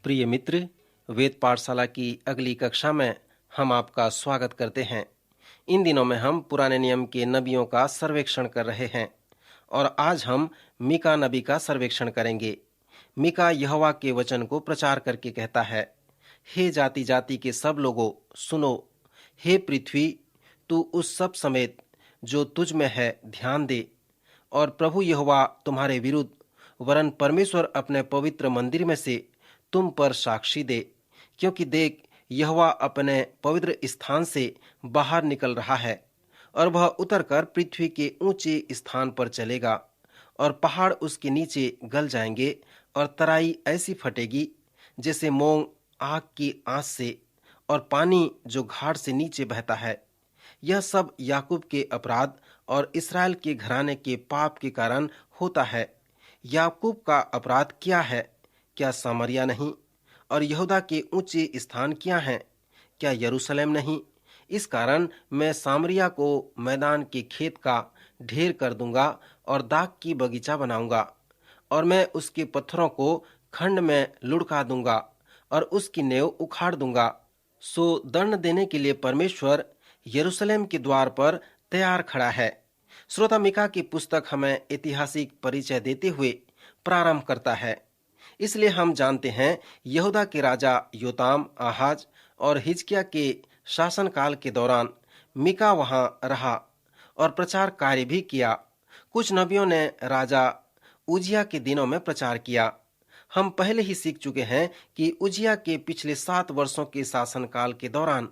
प्रिय मित्र, वेद पाठशाला की अगली कक्षा में हम आपका स्वागत करते हैं। इन दिनों में हम पुराने नियम के नबियों का सर्वेक्षण कर रहे हैं और आज हम मीका नबी का सर्वेक्षण करेंगे। मीका यहोवा के वचन को प्रचार करके कहता है, हे जाति जाति के सब लोगों सुनो, हे पृथ्वी तू उस सब समेत जो तुझ में है ध्यान दे। और प्रभु यहोवा तुम्हारे विरुद्ध वरन परमेश्वर अपने पवित्र मंदिर में से तुम पर साक्षी दे, क्योंकि देख यहोवा अपने पवित्र स्थान से बाहर निकल रहा है और वह उतरकर पृथ्वी के ऊंचे स्थान पर चलेगा और पहाड़ उसके नीचे गल जाएंगे और तराई ऐसी फटेगी जैसे मोम आग की आंच से, और पानी जो घाट से नीचे बहता है। यह सब याकूब के अपराध और इस्राएल के घराने के पाप के कारण होता है। याकूब का अपराध क्या है? क्या सामरिया नहीं? और यहूदा के ऊंचे स्थान क्या हैं? क्या यरूशलेम नहीं? इस कारण मैं सामरिया को मैदान के खेत का ढेर कर दूंगा और दाख की बगीचा बनाऊंगा, और मैं उसके पत्थरों को खंड में लुढ़का दूंगा और उसकी नेव उखाड़ दूंगा। सो दंड देने के लिए परमेश्वर यरूशलेम के द्वार पर तैयार खड़ा है। श्रोता, मीका की पुस्तक हमें ऐतिहासिक परिचय देते हुए प्रारंभ करता है। इसलिए हम जानते हैं यहूदा के राजा योताम, आहाज और हिजकिया के शासनकाल के दौरान मीका वहां रहा और प्रचार कार्य भी किया। कुछ नबियों ने राजा उजिया के दिनों में प्रचार किया। हम पहले ही सीख चुके हैं कि उजिया के पिछले 7 वर्षों के शासनकाल के दौरान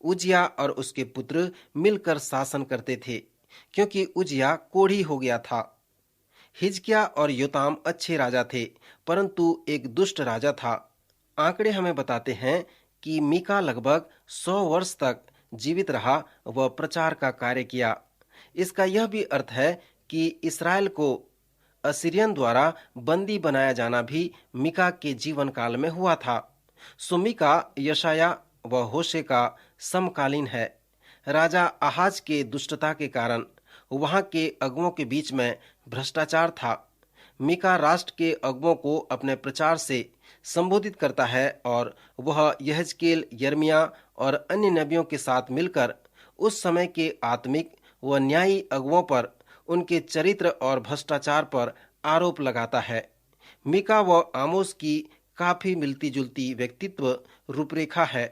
उजिया और उसके पुत्र मिलकर शासन करते थे, क्योंकि उजिया कोढ़ी हो गया था। हिजकिया और योताम अच्छे राजा थे, परंतु एक दुष्ट राजा था। आंकड़े हमें बताते हैं कि मीका लगभग 100 वर्ष तक जीवित रहा व प्रचार का कार्य किया। इसका यह भी अर्थ है कि इस्राएल को असीरियन द्वारा बंदी बनाया जाना भी मीका के जीवन काल में हुआ था। सो मीका यशाया व होशे का समकालीन है। राजा आहाज के दुष्टता के कारण वहां के अगुओं के बीच में भ्रष्टाचार था। मीका राष्ट्र के अगुओं को अपने प्रचार से संबोधित करता है और वह यहेजकेल, यिर्मयाह और अन्य नबियों के साथ मिलकर उस समय के आत्मिक व न्यायी अगुओं पर उनके चरित्र और भ्रष्टाचार पर आरोप लगाता है। मीका व आमोस की काफी मिलती जुलती व्यक्तित्व रूपरेखा है।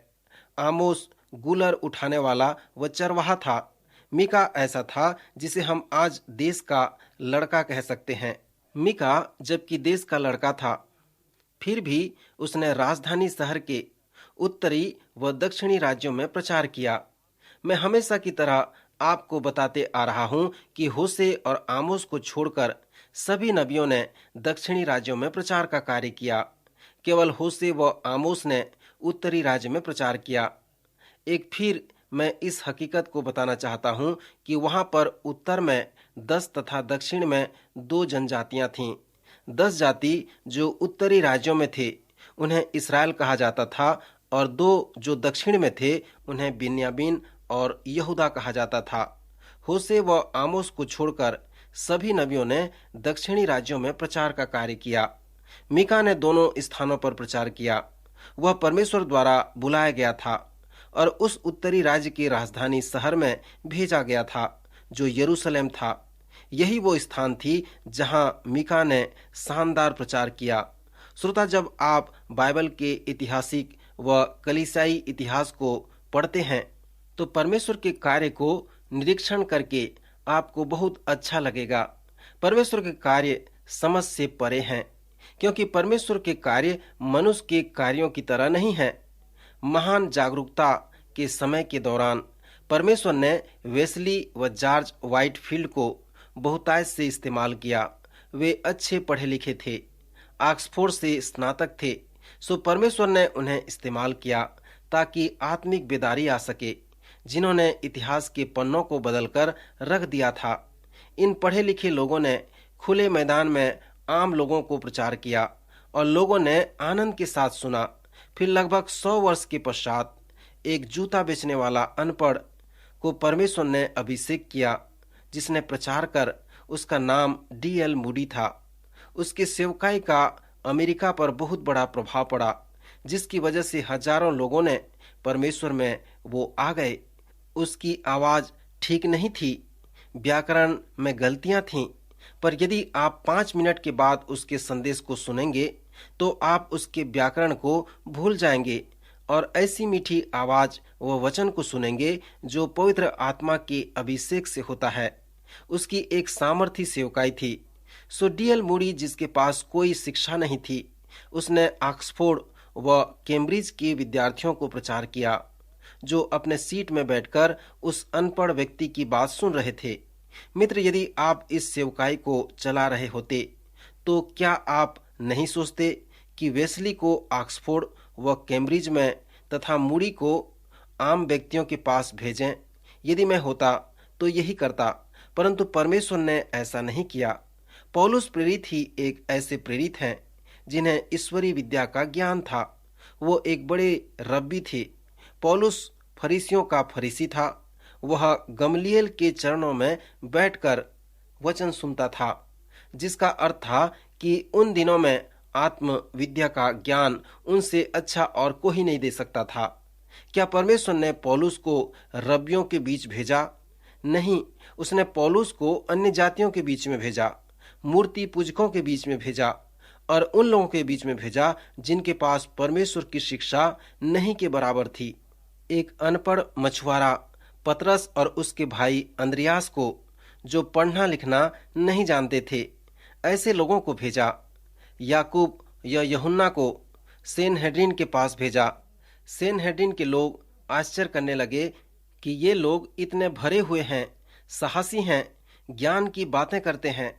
आमोस गुलर उठाने वाला व चरवाहा था। मीका ऐसा था जिसे हम आज देश का लड़का कह सकते हैं। मीका जबकि देश का लड़का था, फिर भी उसने राजधानी शहर के उत्तरी व दक्षिणी राज्यों में प्रचार किया। मैं हमेशा की तरह आपको बताते आ रहा हूं कि होशे और आमोस को छोड़कर सभी नबियों ने दक्षिणी राज्यों में प्रचार का कार्य किया। केवल होशे व आमोस ने उत्तरी राज्य में प्रचार किया। एक फिर मैं इस हकीकत को बताना चाहता हूं कि वहां पर उत्तर में 10 तथा दक्षिण में 2 जनजातियां थीं। 10 जाति जो उत्तरी राज्यों में थे उन्हें इस्राएल कहा जाता था, और 2 जो दक्षिण में थे उन्हें बिन्यामीन और यहूदा कहा जाता था। होशे व आमोस को छोड़कर सभी नबियों ने दक्षिणी राज्यों में प्रचार का कार्य किया। मीका ने दोनों स्थानों पर प्रचार किया। वह परमेश्वर द्वारा बुलाया गया था और उस उत्तरी राज्य की राजधानी शहर में भेजा गया था जो यरूशलेम था। यही वो स्थान थी जहां मीका ने शानदार प्रचार किया। श्रोता, जब आप बाइबल के ऐतिहासिक व कलीसियाई इतिहास को पढ़ते हैं तो परमेश्वर के कार्य को निरीक्षण करके आपको बहुत अच्छा लगेगा। परमेश्वर के कार्य समझ से परे हैं, क्योंकि परमेश्वर के कार्य मनुष्य के कार्यों की तरह नहीं हैं। महान जागरूकता के समय के दौरान परमेश्वर ने वेस्ली व जॉर्ज व्हाइटफील्ड को बहुतायत से इस्तेमाल किया। वे अच्छे पढ़े लिखे थे, ऑक्सफोर्ड से स्नातक थे। सो परमेश्वर ने उन्हें इस्तेमाल किया ताकि आत्मिक बेदारी आ सके, जिन्होंने इतिहास के पन्नों को बदलकर रख दिया था। इन पढ़े लिखे लोगों ने खुले मैदान में आम लोगों को प्रचार किया और लोगों ने आनंद के साथ सुना। फिर लगभग 100 वर्ष के पश्चात एक जूता बेचने वाला अनपढ़ को परमेश्वर ने अभिषेक किया, जिसने प्रचार कर, उसका नाम D.L. मूडी था। उसकी सेवकाई का अमेरिका पर बहुत बड़ा प्रभाव पड़ा, जिसकी वजह से हजारों लोगों ने परमेश्वर में वो आ गए। उसकी आवाज ठीक नहीं थी, व्याकरण में गलतियां थीं, पर यदि आप 5 मिनट के बाद उसके संदेश को सुनेंगे तो आप उसके व्याकरण को भूल जाएंगे और ऐसी मीठी आवाज व वचन को सुनेंगे जो पवित्र आत्मा के अभिषेक से होता है। उसकी एक सामर्थी सेवकाई थी। सो डीएल मूडी, जिसके पास कोई शिक्षा नहीं थी, उसने ऑक्सफोर्ड व कैम्ब्रिज के विद्यार्थियों को प्रचार किया, जो अपने सीट में बैठकर उस अनपढ़ व्यक्ति की बात सुन रहे थे। मित्र, यदि आप इस सेवकाई को चला रहे होते तो क्या आप नहीं सोचते कि वेस्ली को ऑक्सफोर्ड व कैम्ब्रिज में तथा मूडी को आम व्यक्तियों के पास भेजें? यदि मैं होता तो यही करता, परंतु परमेश्वर ने ऐसा नहीं किया। पौलुस प्रेरित ही एक ऐसे प्रेरित हैं जिन्हें ईश्वरीय विद्या का ज्ञान था। वो एक बड़े रब्बी थे। पौलुस फरीसियों का फरीसी था। वह गमलिएल के चरणों में बैठकर वचन सुनता था, जिसका अर्थ था कि उन दिनों में आत्म विद्या का ज्ञान उनसे अच्छा और कोई नहीं दे सकता था। क्या परमेश्वर ने पौलुस को रब्बियों के बीच भेजा? नहीं, उसने पौलुस को अन्य जातियों के बीच में भेजा, मूर्ति पूजकों के बीच में भेजा और उन लोगों के बीच में भेजा जिनके पास परमेश्वर की शिक्षा नहीं के बराबर थी। एक अनपढ़ मछुआरा पतरस और उसके भाई अंद्रियास को, जो पढ़ना लिखना नहीं जानते थे, ऐसे लोगों को भेजा। याकूब या यूहन्ना को सेनहेड्रिन के पास भेजा। सेनहेड्रिन के लोग आश्चर्य करने लगे कि ये लोग इतने भरे हुए हैं, साहसी हैं, ज्ञान की बातें करते हैं,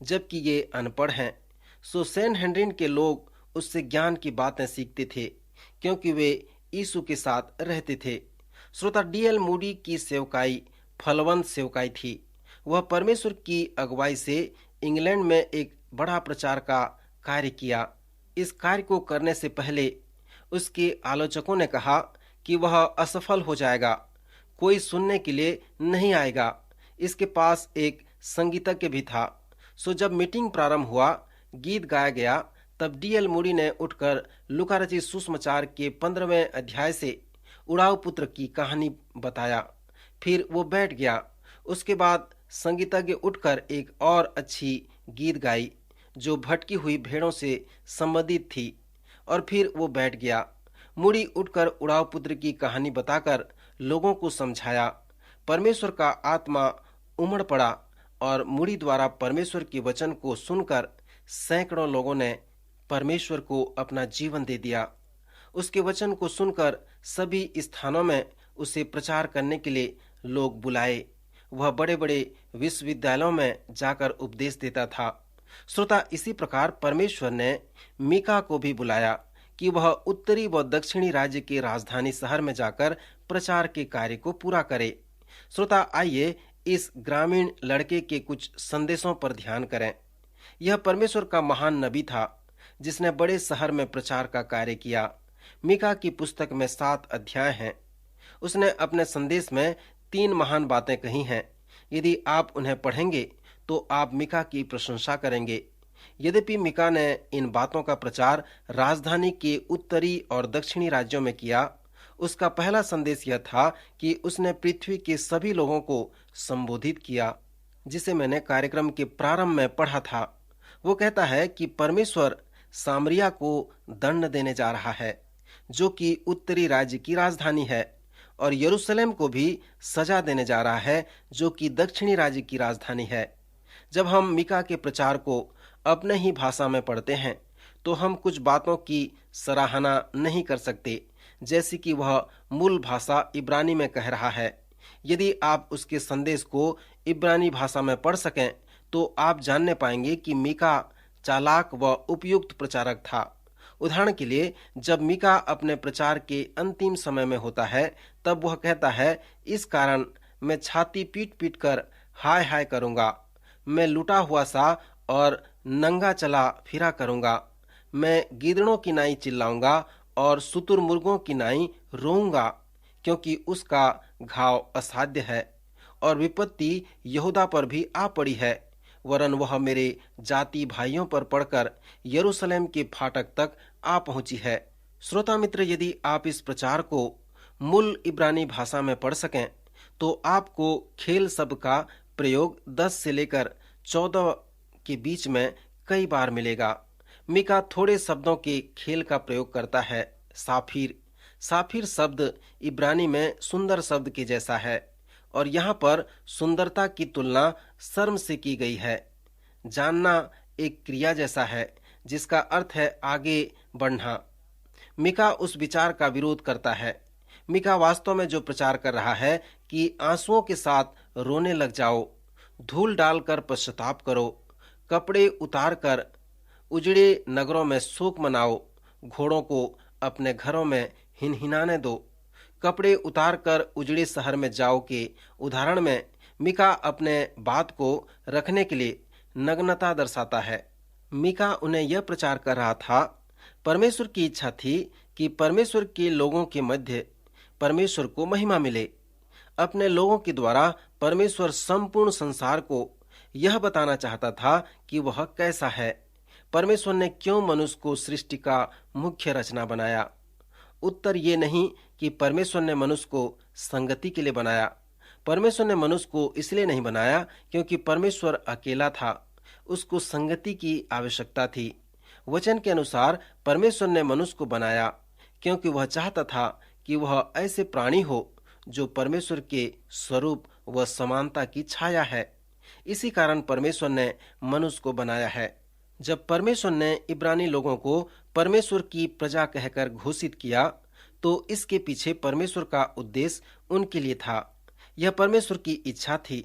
जबकि ये अनपढ़ हैं। सो सेनहेड्रिन के लोग उससे ज्ञान की बातें सीखते थे, क्योंकि वे यीशु के साथ रहते थे। श्रोता, डीएल मूडी की सेवकाई फलवंत सेवकाई थी। वह परमेश्वर की अगुवाई से इंग्लैंड में एक बड़ा प्रचार का कार्य किया। इस कार्य को करने से पहले उसके आलोचकों ने कहा कि वह असफल हो जाएगा, कोई सुनने के लिए नहीं आएगा। इसके पास एक संगीतज्ञ भी था। सो जब मीटिंग प्रारंभ हुआ, गीत गाया गया, तब डीएल मूडी ने उठकर लूका रचित सुसमाचार के 15वें अध्याय से उड़ाऊ पुत्र की कहानी बताया। फिर वो बैठ गया। उसके बाद संगीतज्ञ उठकर एक और अच्छी गीत गाई जो भटकी हुई भेड़ों से संबंधित थी, और फिर वो बैठ गया। मूडी उठकर उड़ाऊ पुत्र की कहानी बताकर लोगों को समझाया। परमेश्वर का आत्मा उमड़ पड़ा और मूडी द्वारा परमेश्वर के वचन को सुनकर सैकड़ों लोगों ने परमेश्वर को अपना जीवन दे दिया। उसके वचन को सुनकर सभी स्थानों में उसे प्रचार करने के लिए लोग बुलाए। वह बड़े बड़े विश्वविद्यालयों में जाकर उपदेश देता था। श्रोता, इसी प्रकार परमेश्वर ने मीका को भी बुलाया कि वह उत्तरी व दक्षिणी राज्य के राजधानी शहर में जाकर प्रचार के कार्य को पूरा करे। श्रोता, आइए इस ग्रामीण लड़के के कुछ संदेशों पर ध्यान करें। यह परमेश्वर का महान नबी था जिसने बड़े शहर में प्रचार का कार्य किया। मीका की पुस्तक में 7 अध्याय हैं। उसने अपने संदेश में 3 महान बातें कही हैं। यदि आप उन्हें पढ़ेंगे तो आप मीका की प्रशंसा करेंगे। यद्यपि मीका ने इन बातों का प्रचार राजधानी के उत्तरी और दक्षिणी राज्यों में किया, उसका पहला संदेश यह था कि उसने पृथ्वी के सभी लोगों को संबोधित किया, जिसे मैंने कार्यक्रम के प्रारंभ में पढ़ा था। वो कहता है कि परमेश्वर सामरिया को दंड देने जा रहा है, जो कि उत्तरी राज्य की राजधानी है, और यरूशलेम को भी सजा देने जा रहा है, जो कि दक्षिणी राज्य की राजधानी है। जब हम मीका के प्रचार को अपने ही भाषा में पढ़ते हैं तो हम कुछ बातों की सराहना नहीं कर सकते, जैसे कि वह मूल भाषा इब्रानी में कह रहा है। यदि आप उसके संदेश को इब्रानी भाषा में पढ़ सकें तो आप जानने पाएंगे कि मीका चालाक व उपयुक्त प्रचारक था। उदाहरण के लिए, जब मीका अपने प्रचार के अंतिम समय में होता है तब वह कहता है, इस कारण मैं छाती पीट पीट कर हाय हाय करूंगा, मैं लुटा हुआ सा और नंगा चला फिरा करूंगा, मैं गीदड़ों की नाई चिल्लाऊंगा और शुतुरमुर्गों की नाई रोऊंगा, क्योंकि उसका घाव असाध्य है और विपत्ति यहूदा पर भी आ पड़ी है, वरन वह मेरे जाति भाइयों पर पड़कर यरूशलेम के फाटक तक आ पहुंची है। श्रोता मित्र, यदि आप इस प्रचार को मूल इब्रानी भाषा में पढ़ सकें तो आपको खेल शब्द का प्रयोग 10 से लेकर 14 के बीच में कई बार मिलेगा। मीका थोड़े शब्दों के खेल का प्रयोग करता है। साफिर साफिर शब्द इब्रानी में सुंदर शब्द के जैसा है और यहाँ पर सुंदरता की तुलना शर्म से की गई है। जानना एक क्रिया जैसा है जिसका अर्थ है आगे बढ़ना। मीका उस विचार का विरोध करता है। मीका वास्तव में जो प्रचार कर रहा है कि आंसुओं के साथ रोने लग जाओ, धूल डालकर पश्चाताप करो, कपड़े उतार कर उजड़े नगरों में शोक मनाओ, घोड़ों को अपने घरों में हिनहिनाने दो, कपड़े उतार कर उजड़े शहर में जाओ के उदाहरण में मीका अपने बात को रखने के लिए नग्नता दर्शाता है। मीका उन्हें यह प्रचार कर रहा था। परमेश्वर की इच्छा थी कि परमेश्वर के लोगों के मध्य परमेश्वर को महिमा मिले। अपने लोगों के द्वारा परमेश्वर संपूर्ण संसार को यह बताना चाहता था कि वह कैसा है। परमेश्वर ने क्यों मनुष्य को सृष्टि का मुख्य रचना बनाया। उत्तर ये नहीं कि परमेश्वर ने मनुष्य को संगति के लिए बनाया। परमेश्वर ने मनुष्य को इसलिए नहीं बनाया क्योंकि परमेश्वर अकेला था, उसको संगति की आवश्यकता थी। वचन के अनुसार परमेश्वर ने मनुष्य को बनाया क्योंकि वह चाहता था कि वह ऐसे प्राणी हो जो परमेश्वर के स्वरूप व समानता की छाया है। इसी कारण परमेश्वर ने मनुष्य को बनाया है। जब परमेश्वर ने इब्रानी लोगों को परमेश्वर की प्रजा कहकर घोषित किया तो इसके पीछे परमेश्वर का उद्देश्य उनके लिए था। यह परमेश्वर की इच्छा थी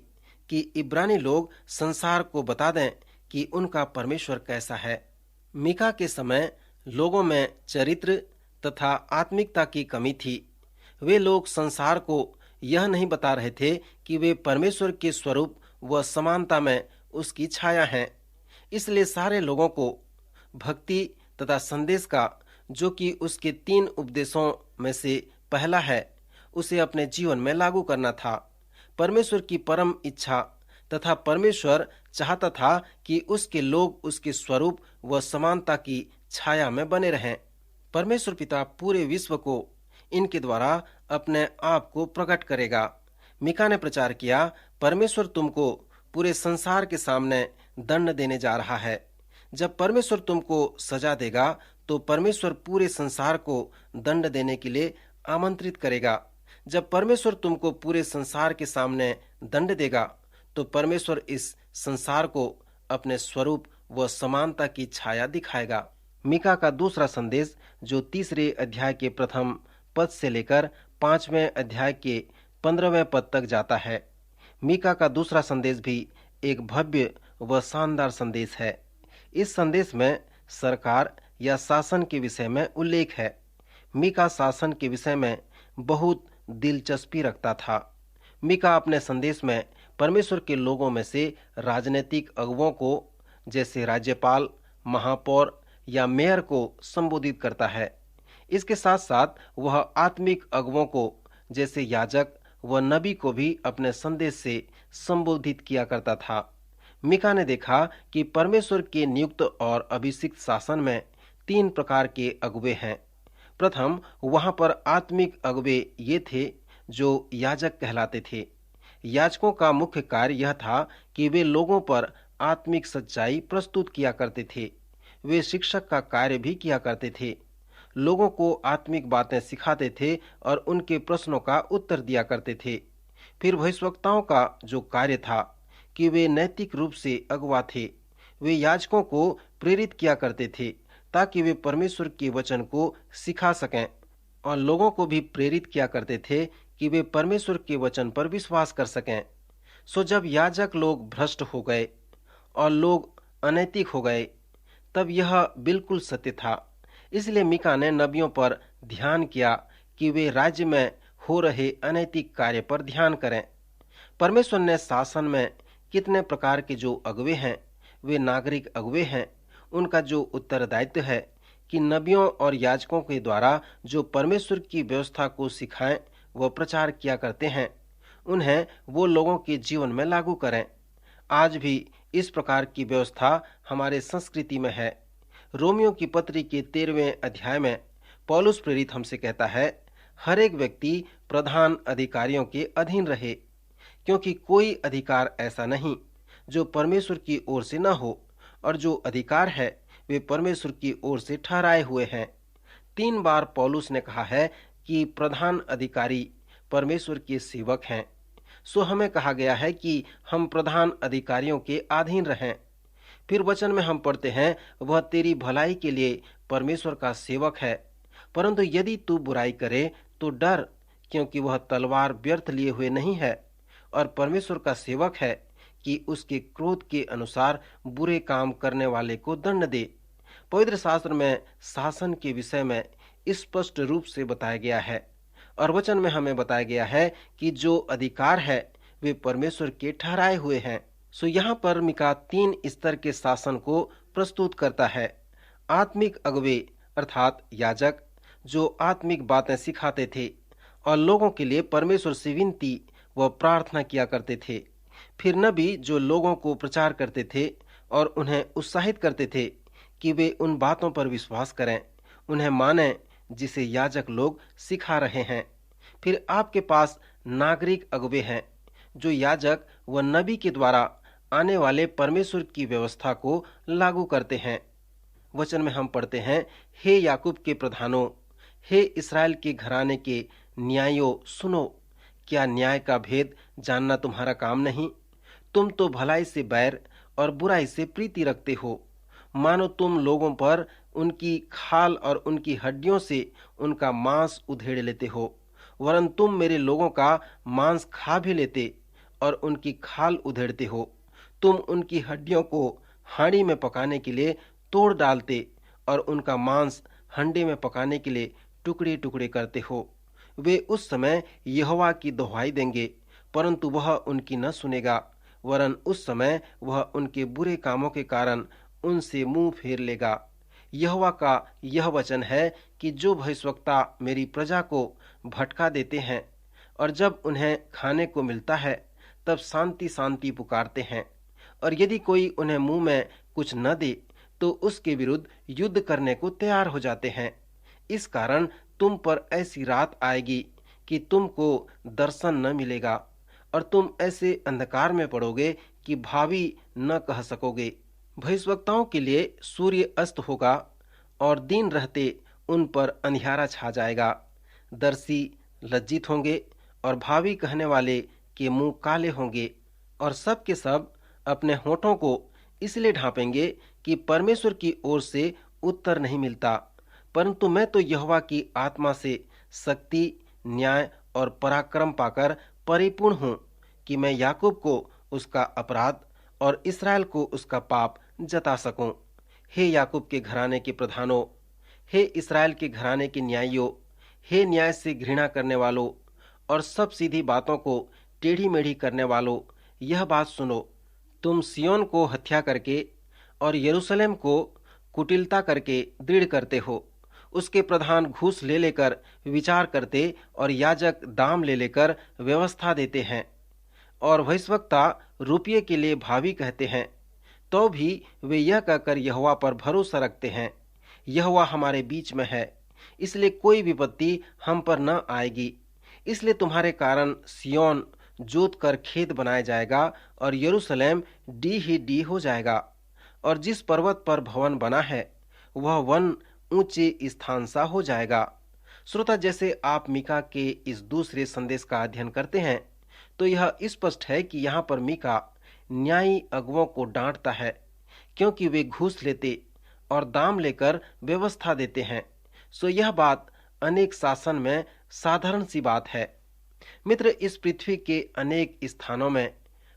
कि इब्रानी लोग संसार को बता दें कि उनका परमेश्वर कैसा है। मीका के समय लोगों में चरित्र तथा आत्मिकता की कमी थी। वे लोग संसार को यह नहीं बता रहे थे कि वे परमेश्वर के स्वरूप व समानता में उसकी छाया हैं। इसलिए सारे लोगों को भक्ति तथा संदेश का, जो कि उसके 3 उपदेशों में से पहला है, उसे अपने जीवन में लागू करना था। परमेश्वर की परम इच्छा तथा परमेश्वर चाहता था कि उसके लोग उसके स्वरूप व समानता की छाया में बने रहें। परमेश्वर पिता पूरे विश्व को इनके द्वारा अपने आप को प्रकट करेगा। मीका ने प्रचार किया, परमेश्वर तुमको पूरे संसार के सामने दंड देने जा रहा है। जब परमेश्वर तुमको सजा देगा तो परमेश्वर पूरे संसार को दंड देने के लिए आमंत्रित करेगा। जब परमेश्वर तुमको पूरे संसार के सामने दंड देगा तो परमेश्वर इस संसार को अपने स्वरूप व समानता की छाया दिखाएगा। मीका का दूसरा संदेश, जो 3 अध्याय के प्रथम पद से लेकर 5वें अध्याय के 15वें पद तक जाता है। मीका का दूसरा संदेश भी एक भव्य व शानदार संदेश है। इस संदेश में सरकार या शासन के विषय में उल्लेख है। मीका शासन के विषय में बहुत दिलचस्पी रखता था। मीका अपने संदेश में परमेश्वर के लोगों में से राजनीतिक अगुवों को, जैसे राज्यपाल, महापौर या मेयर को संबोधित करता है। इसके साथ साथ वह आत्मिक अगुवों को, जैसे याजक व नबी को भी अपने संदेश से संबोधित किया करता था। मीका ने देखा कि परमेश्वर के नियुक्त और अभिषिक्त शासन में 3 प्रकार के अगुवे हैं। प्रथम, वहां पर आत्मिक अगुवे ये थे जो याजक कहलाते थे। याजकों का मुख्य कार्य यह था कि वे लोगों पर आत्मिक सच्चाई प्रस्तुत किया करते थे। वे शिक्षक का कार्य भी किया करते थे, लोगों को आत्मिक बातें सिखाते थे और उनके प्रश्नों का उत्तर दिया करते थे। फिर भविष्यवक्ताओं का जो कार्य था कि वे नैतिक रूप से अगुवा थे। वे याजकों को प्रेरित किया करते थे ताकि वे परमेश्वर के वचन को सिखा सकें, और लोगों को भी प्रेरित किया करते थे कि वे परमेश्वर के वचन पर विश्वास कर सकें। सो जब याजक लोग भ्रष्ट हो गए और लोग अनैतिक हो गए, तब यह बिल्कुल सत्य था। इसलिए मीका ने नबियों पर ध्यान किया कि वे राज्य में हो रहे अनैतिक कार्य पर ध्यान करें। परमेश्वर ने शासन में कितने प्रकार के जो अगुवे हैं, वे नागरिक अगुवे हैं। उनका जो उत्तरदायित्व है कि नबियों और याजकों के द्वारा जो परमेश्वर की व्यवस्था को सिखाएं व प्रचार किया करते हैं, उन्हें वो लोगों के जीवन में लागू करें। आज भी इस प्रकार की व्यवस्था हमारे संस्कृति में है। रोमियो की पत्री के 13वें अध्याय में पौलुस प्रेरित हमसे कहता है, हर एक व्यक्ति प्रधान अधिकारियों के अधीन रहे, क्योंकि कोई अधिकार ऐसा नहीं जो परमेश्वर की ओर से न हो, और जो अधिकार है वे परमेश्वर की ओर से ठहराए हुए हैं। 3 बार पौलुस ने कहा है कि प्रधान अधिकारी परमेश्वर के सेवक हैं। सो हमें कहा गया है कि हम प्रधान अधिकारियों के अधीन रहें। फिर वचन में हम पढ़ते हैं, वह तेरी भलाई के लिए परमेश्वर का सेवक है, परंतु यदि तू बुराई करे तो डर, क्योंकि वह तलवार व्यर्थ लिए हुए नहीं है, और परमेश्वर का सेवक है कि उसके क्रोध के अनुसार बुरे काम करने वाले को दंड दे। पवित्र शास्त्र में शासन के विषय में स्पष्ट रूप से बताया गया है, और वचन में हमें बताया गया है कि जो अधिकार है वे परमेश्वर के ठहराए हुए हैं। सो यहाँ पर मिका 3 स्तर के शासन को प्रस्तुत करता है। आत्मिक अगुवे अर्थात याजक, जो आत्मिक बातें सिखाते थे और लोगों के लिए परमेश्वर से विनती व प्रार्थना किया करते थे। फिर नबी, जो लोगों को प्रचार करते थे और उन्हें उत्साहित करते थे कि वे उन बातों पर विश्वास करें, उन्हें माने जिसे याजक लोग सिखा रहे हैं। फिर आपके पास नागरिक अगुवे हैं, जो याजक व नबी के द्वारा आने वाले परमेश्वर की व्यवस्था को लागू करते हैं। वचन में हम पढ़ते हैं, हे याकूब के प्रधानों, हे इस्राएल के घराने के न्यायों, सुनो, क्या न्याय का भेद जानना तुम्हारा काम नहीं? तुम तो भलाई से बैर और बुराई से प्रीति रखते हो। मानो तुम लोगों पर उनकी खाल और उनकी हड्डियों से उनका मांस उधेड़ लेते हो, वरन तुम मेरे लोगों का मांस खा भी लेते और उनकी खाल उधेड़ते हो। तुम उनकी हड्डियों को हांडी में पकाने के लिए तोड़ डालते और उनका मांस हंडे में पकाने के लिए टुकड़े टुकड़े करते हो। वे उस समय यहोवा की दुहाई देंगे, परंतु वह उनकी न सुनेगा, वरन उस समय वह उनके बुरे कामों के कारण उनसे मुंह फेर लेगा। यहोवा का यह वचन है कि जो भविष्यवक्ता मेरी प्रजा को भटका देते हैं और जब उन्हें खाने को मिलता है तब शांति शांति पुकारते हैं, और यदि कोई उन्हें मुंह में कुछ न दे तो उसके विरुद्ध युद्ध करने को तैयार हो जाते हैं। इस कारण तुम पर ऐसी रात आएगी कि तुमको दर्शन न मिलेगा, और तुम ऐसे अंधकार में पड़ोगे कि भावी न कह सकोगे। भविष्यवक्ताओं के लिए सूर्य अस्त होगा और दिन रहते उन पर अंधियारा छा जाएगा। दर्शी लज्जित होंगे और भावी कहने वाले के मुंह काले होंगे, और सब के सब अपने होठों को इसलिए ढांपेंगे कि परमेश्वर की ओर से उत्तर नहीं मिलता। परंतु मैं तो यहोवा की आत्मा से शक्ति, न्याय और पराक्रम पाकर परिपूर्ण हूँ कि मैं याकूब को उसका अपराध और इस्राएल को उसका पाप जता सकूं। हे याकूब के घराने के प्रधानों, हे इस्राएल के घराने के न्यायियों, हे न्याय से घृणा करने वालों और सब सीधी बातों को टेढ़ी मेढ़ी करने वालों, यह बात सुनो। तुम सियोन को हत्या करके और यरूशलेम को कुटिलता करके दृढ़ करते हो। उसके प्रधान घूस ले लेकर विचार करते और याजक दाम ले लेकर व्यवस्था देते हैं, और भविष्यवक्ता रुपये के लिए भावी कहते हैं, तो भी वे यह कहकर यहोवा पर भरोसा रखते हैं, यहोवा हमारे बीच में है, इसलिए कोई विपत्ति हम पर न आएगी। इसलिए तुम्हारे कारण सियोन जोत कर खेत बनाया जाएगा और यरूशलेम डी ही डी हो जाएगा, और जिस पर्वत पर भवन बना है वह वन ऊंचे स्थान सा हो जाएगा। श्रोता, जैसे आप मीका के इस दूसरे संदेश का अध्ययन करते हैं तो यह स्पष्ट है कि यहाँ पर मीका न्यायी अगुओं को डांटता है, क्योंकि वे घूस लेते और दाम लेकर व्यवस्था देते हैं। सो यह बात अनेक शासन में साधारण सी बात है। मित्र, इस पृथ्वी के अनेक स्थानों में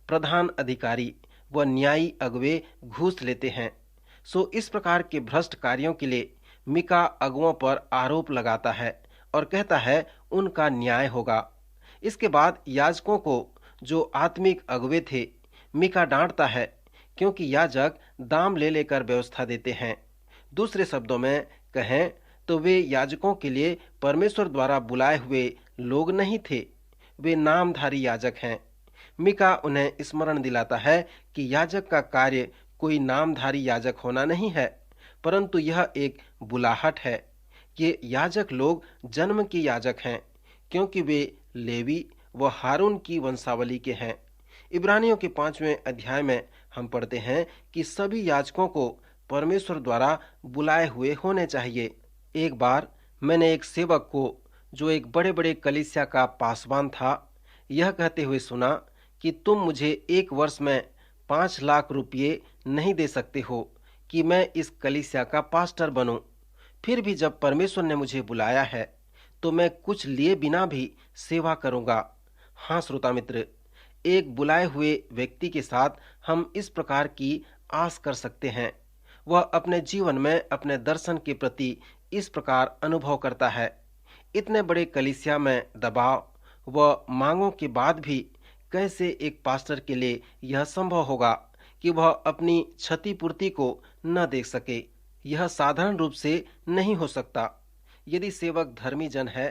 प्रधान अधिकारी व न्यायी अगुवे घूस लेते हैं। सो इस प्रकार के भ्रष्ट कार्यों के लिए मीका अगुओं पर आरोप लगाता है और कहता है उनका न्याय होगा। इसके बाद याजकों को, जो आत्मिक अगुवे थे, मीका डांटता है, क्योंकि याजक दाम ले लेकर व्यवस्था देते हैं। दूसरे शब्दों में कहें तो वे याजकों के लिए परमेश्वर द्वारा बुलाए हुए लोग नहीं थे, वे नामधारी याजक हैं। मीका उन्हें स्मरण दिलाता है कि याजक का कार्य कोई नामधारी याजक होना नहीं है, परंतु यह एक बुलाहट है कि याजक लोग जन्म के याजक हैं, क्योंकि वे लेवी व हारून की वंशावली के हैं। इब्रानियों के 5वें अध्याय में हम पढ़ते हैं कि सभी याजकों को परमेश्वर द्वारा बुलाए हुए होने चाहिए। एक बार मैंने एक सेवक को, जो एक बड़े बड़े कलीसिया का पासवान था, यह कहते हुए सुना कि तुम मुझे 1 वर्ष में 5 लाख रुपये नहीं दे सकते हो कि मैं इस कलीसिया का पास्टर बनूं। फिर भी जब परमेश्वर ने मुझे बुलाया है तो मैं कुछ लिए बिना भी सेवा करूंगा। हाँ श्रोता मित्र, एक बुलाए हुए व्यक्ति के साथ हम इस प्रकार की आस कर सकते हैं। वह अपने जीवन में अपने दर्शन के प्रति इस प्रकार अनुभव करता है। इतने बड़े कलीसिया में दबाव व मांगों के बाद भी कैसे एक पास्टर के लिए यह संभव होगा कि वह अपनी क्षतिपूर्ति को न देख सके? यह साधारण रूप से नहीं हो सकता। यदि सेवक धर्मी जन है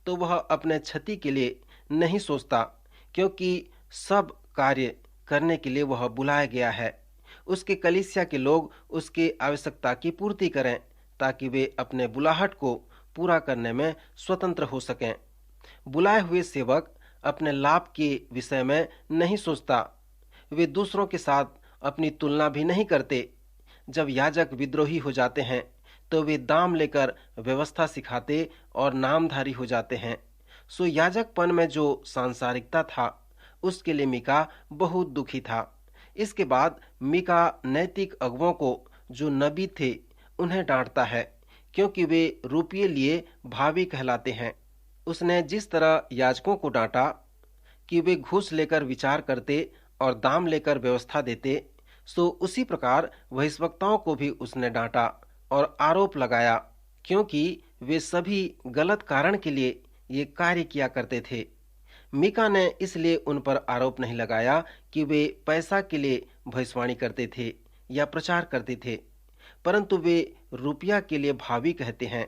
तो वह अपने क्षति के लिए नहीं सोचता, क्योंकि सब कार्य करने के लिए वह बुलाया गया है। उसके कलीसिया के लोग उसके आवश्यकता की पूर्ति करें ताकि वे अपने बुलाहट को पूरा करने में स्वतंत्र हो सकें। बुलाए हुए सेवक अपने लाभ के विषय में नहीं सोचता। वे दूसरों के साथ अपनी तुलना भी नहीं करते। जब याजक विद्रोही हो जाते हैं तो वे दाम लेकर व्यवस्था सिखाते और नामधारी हो जाते हैं। सो याजकपन में जो सांसारिकता था उसके लिए मीका बहुत दुखी था। इसके बाद मीका नैतिक अगुवों को, जो नबी थे, उन्हें डांटता है, क्योंकि वे रुपये लिए भावी कहलाते हैं। उसने जिस तरह याजकों को डांटा कि वे घूस लेकर विचार करते और दाम लेकर व्यवस्था देते, सो उसी प्रकार बहिष्वक्ताओं को भी उसने डांटा और आरोप लगाया, क्योंकि वे सभी गलत कारण के लिए ये कार्य किया करते थे। मीका ने इसलिए उन पर आरोप नहीं लगाया कि वे पैसा के लिए भविष्यवाणी करते थे या प्रचार करते थे, परंतु वे रुपया के लिए भावी कहते हैं।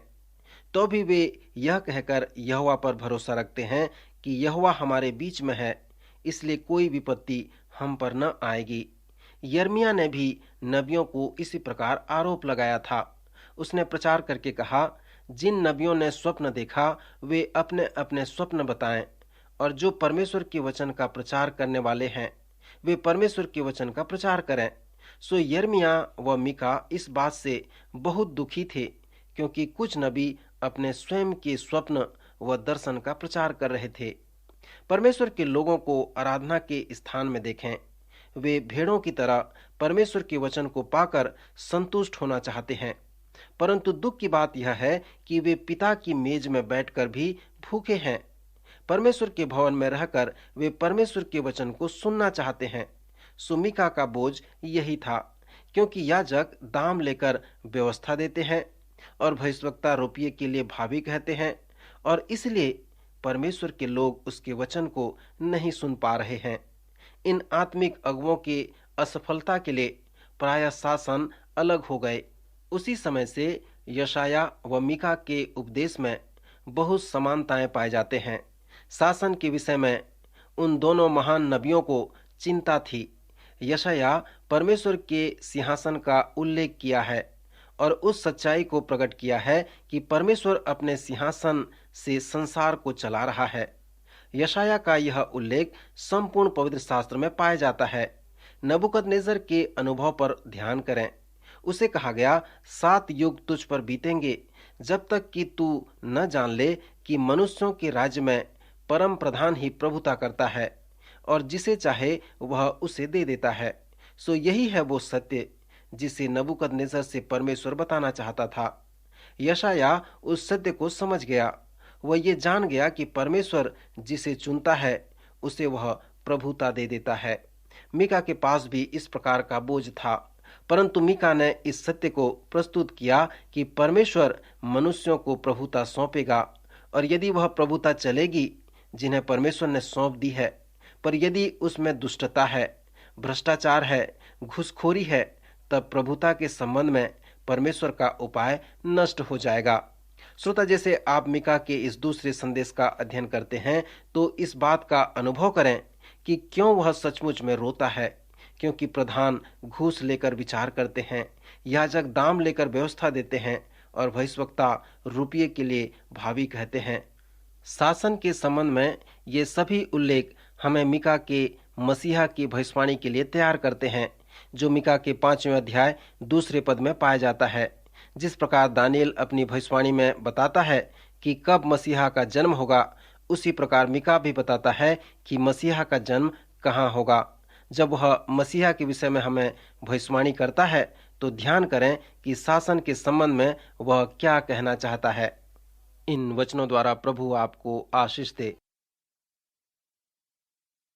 तो भी वे यह कहकर यहोवा पर भरोसा रखते हैं कि यहोवा हमारे बीच में है, इसलिए कोई विपत्ति हम पर न आएगी। यिर्मयाह ने भी नबियों को इसी प्रकार आरोप लगाया था। उसने प्रचार करके कहा, जिन नबियों ने स्वप्न देखा वे अपने अपने स्वप्न बताएं, और जो परमेश्वर के वचन का प्रचार करने वाले हैं वे परमेश्वर के वचन का प्रचार करें। सो यिर्मयाह व मीका इस बात से बहुत दुखी थे, क्योंकि कुछ नबी अपने स्वयं के स्वप्न व दर्शन का प्रचार कर रहे थे। परमेश्वर के लोगों को आराधना के स्थान में देखें। वे भेड़ों की तरह परमेश्वर के वचन को पाकर संतुष्ट होना चाहते हैं, परंतु दुख की बात यह है कि वे पिता की मेज में बैठकर भी भूखे हैं। परमेश्वर के भवन में रहकर वे परमेश्वर के वचन को सुनना चाहते हैं। सो मीका का बोझ यही था, क्योंकि याजक दाम लेकर व्यवस्था देते हैं और भविष्यवक्ता रुपये के लिए भावी कहते हैं, और इसलिए परमेश्वर के लोग उसके वचन को नहीं सुन पा रहे हैं। इन आत्मिक अगुवों की असफलता के लिए प्रायः शासन अलग हो गए। उसी समय से यशाया व मीका के उपदेश में बहुत समानताएं पाए जाते हैं। शासन के विषय में उन दोनों महान नबियों को चिंता थी। यशाया परमेश्वर के सिंहासन का उल्लेख किया है और उस सच्चाई को प्रकट किया है कि परमेश्वर अपने सिंहासन से संसार को चला रहा है। यशाया का यह उल्लेख संपूर्ण पवित्र शास्त्र में पाया जाता है। नबूकदनेस्सर के अनुभव पर ध्यान करें। उसे कहा गया, 7 युग तुझ पर बीतेंगे जब तक कि तू न जान ले कि मनुष्यों के राज्य में परम प्रधान ही प्रभुता करता है और जिसे चाहे वह उसे दे देता है। सो यही है वो सत्य जिसे नबूकदनेस्सर से परमेश्वर बताना चाहता था। यशाया उस सत्य को समझ गया। वह ये जान गया कि परमेश्वर जिसे चुनता है उसे वह प्रभुता दे देता है। मीका के पास भी इस प्रकार का बोझ था, परंतु मीका ने इस सत्य को प्रस्तुत किया कि परमेश्वर मनुष्यों को प्रभुता सौंपेगा, और यदि वह प्रभुता चलेगी जिन्हें परमेश्वर ने सौंप दी है, पर यदि उसमें दुष्टता है, भ्रष्टाचार है, घूसखोरी है, तब प्रभुता के संबंध में परमेश्वर का उपाय नष्ट हो जाएगा। श्रोता, जैसे आप मीका के इस दूसरे संदेश का अध्ययन करते हैं तो इस बात का अनुभव करें कि क्यों वह सचमुच में रोता है, क्योंकि प्रधान घूस लेकर विचार करते हैं, याजक दाम लेकर व्यवस्था देते हैं और भविष्यवक्ता रुपये के लिए भावी कहते हैं। शासन के संबंध में ये सभी उल्लेख हमें मिका के मसीहा की भविष्यवाणी के लिए तैयार करते हैं, जो मिका के 5वें अध्याय 2 पद में पाया जाता है। जिस प्रकार दानियल अपनी भविष्यवाणी में बताता है कि कब मसीहा का जन्म होगा, उसी प्रकार मिका भी बताता है कि मसीहा का जन्म कहाँ होगा। जब वह मसीहा के विषय में हमें भविष्यवाणी करता है तो ध्यान करें कि शासन के संबंध में वह क्या कहना चाहता है। इन वचनों द्वारा प्रभु आपको आशीष दे।